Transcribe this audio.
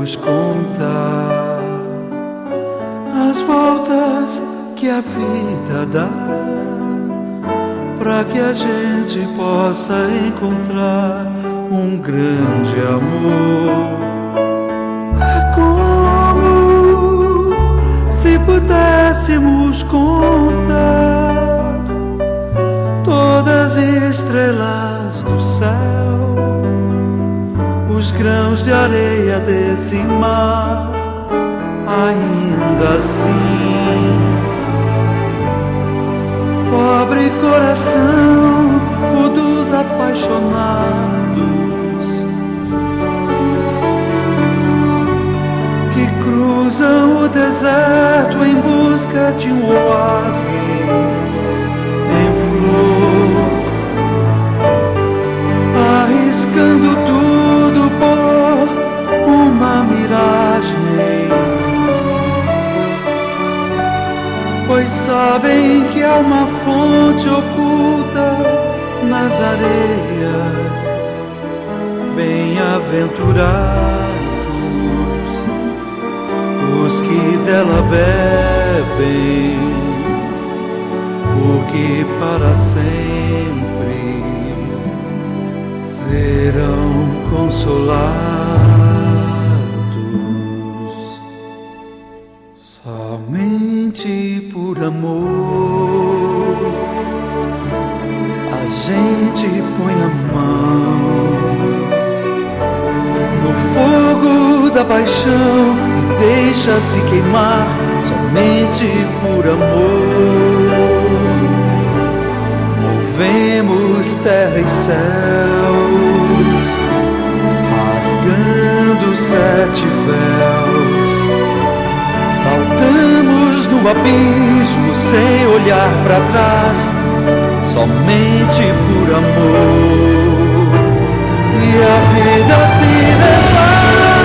pudéssemos contar as voltas que a vida dá, para que a gente possa encontrar um grande amor. É como se pudéssemos contar todas as estrelas do céu, os grãos de areia desse mar. Ainda assim, pobre coração, o dos apaixonados, que cruzam o deserto em busca de um oásis em flor, arriscando tudo por uma miragem, pois sabem que há uma fonte oculta nas areias. Bem-aventurados os que dela bebem, porque para sempre serão consolados. Somente por amor a gente põe a mão no fogo da paixão e deixa-se queimar. Somente por amor movemos terra e céus, rasgando 7 véus. Saltamos no abismo sem olhar para trás, somente por amor, e a vida se leva.